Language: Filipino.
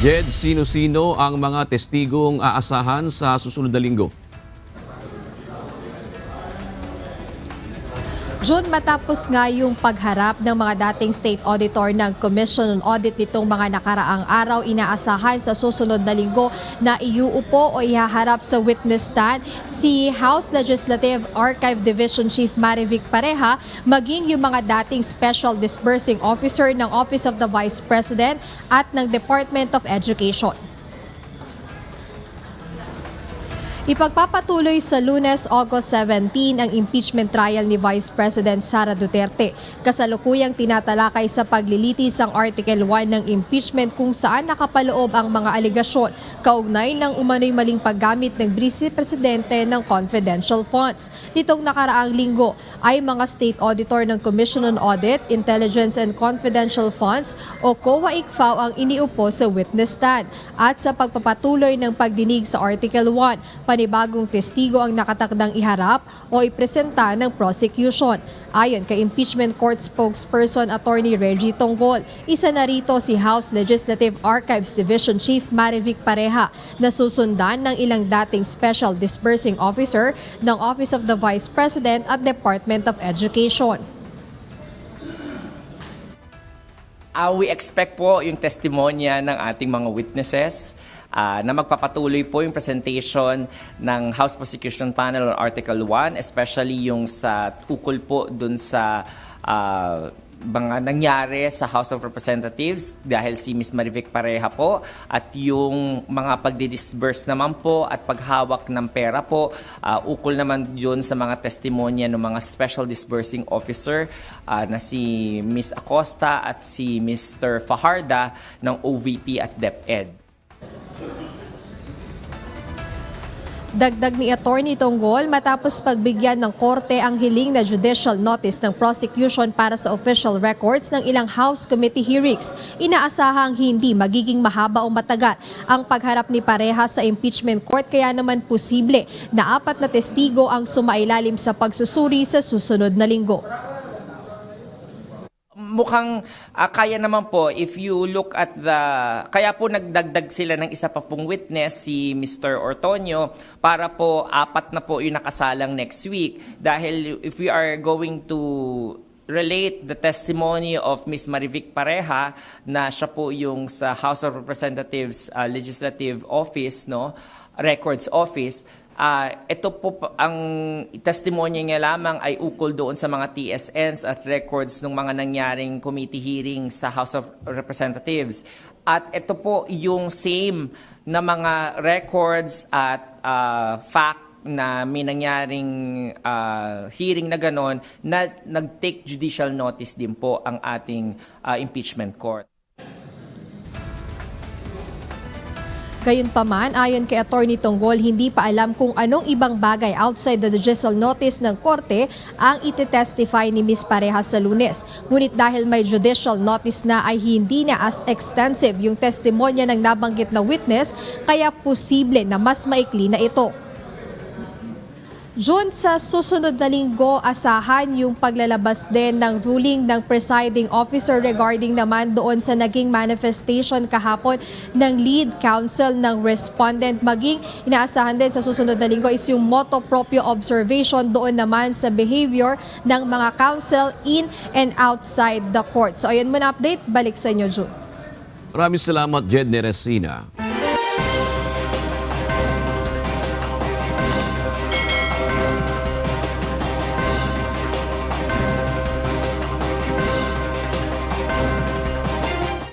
Jed, sino-sino ang mga testigong aasahan sa susunod na linggo? June, matapos nga yung pagharap ng mga dating state auditor ng Commission on Audit nitong mga nakaraang araw, inaasahan sa susunod na linggo na iuupo o ihaharap sa witness stand si House Legislative Archive Division Chief Marivic Pareha, maging yung mga dating Special Disbursing Officer ng Office of the Vice President at ng Department of Education. Ipagpapatuloy sa Lunes, August 17 ang impeachment trial ni Vice President Sara Duterte. Kasalukuyang tinatalakay sa paglilitis ang Article 1 ng impeachment kung saan nakapaloob ang mga aligasyon kaugnay ng umano'y maling paggamit ng Vice Presidente ng confidential funds. Nitong nakaraang linggo ay mga state auditor ng Commission on Audit, Intelligence and Confidential Funds o COA-ICFAO ang iniupo sa witness stand. At sa pagpapatuloy ng pagdinig sa Article 1, panibagong testigo ang nakatakdang iharap o ipresenta ng prosecution. Ayon kay Impeachment Court Spokesperson Attorney Reggie Tonggol, isa na rito si House Legislative Archives Division Chief Marivic Pareha na susundan ng ilang dating Special Disbursing Officer ng Office of the Vice President at Department of Education. We expect po yung testimonya ng ating mga witnesses na magpapatuloy po yung presentation ng House Prosecution Panel on Article 1, especially yung sa ukol po dun sa mga nangyari sa House of Representatives dahil si Ms. Marivic Pareha po at yung mga pagdidisburse naman po at paghawak ng pera po, ukol naman yun sa mga testimonya ng mga Special Disbursing Officer na si Ms. Acosta at si Mr. Fajarda ng OVP at DepEd. Dagdag ni Attorney Tonggol, matapos pagbigyan ng korte ang hiling na judicial notice ng prosecution para sa official records ng ilang House Committee hearings, inaasahang hindi magiging mahaba o matagal ang pagharap ni Pareha sa impeachment court, kaya naman posible na 4 na testigo ang sumailalim sa pagsusuri sa susunod na linggo. Mukhang kaya naman po if you look at kaya po nagdagdag sila ng isa pa pong witness, si Mr. Ortonio, para po 4 na po yung nakasalang next week. Dahil if we are going to relate the testimony of Ms. Marivic Pareha na siya po yung sa House of Representatives Legislative Office, Records Office, ito po ang testimonya niya lamang ay ukol doon sa mga TSNs at records ng mga nangyaring committee hearing sa House of Representatives. At ito po yung same na mga records at fact na may nangyaring hearing na ganon na nag-take judicial notice din po ang ating impeachment court. Gayunpaman, ayon kay Attorney Tonggol, hindi pa alam kung anong ibang bagay outside the judicial notice ng korte ang itetestify ni Ms. Pareha sa Lunes. Ngunit dahil may judicial notice na ay hindi na as extensive yung testimonya ng nabanggit na witness, kaya posible na mas maikli na ito. June, sa susunod na linggo, asahan yung paglalabas din ng ruling ng presiding officer regarding naman doon sa naging manifestation kahapon ng lead counsel ng respondent. Maging inaasahan din sa susunod na linggo is yung motu proprio observation doon naman sa behavior ng mga counsel in and outside the court. So ayun muna update, balik sa inyo, June. Maraming salamat, Jed Neresina.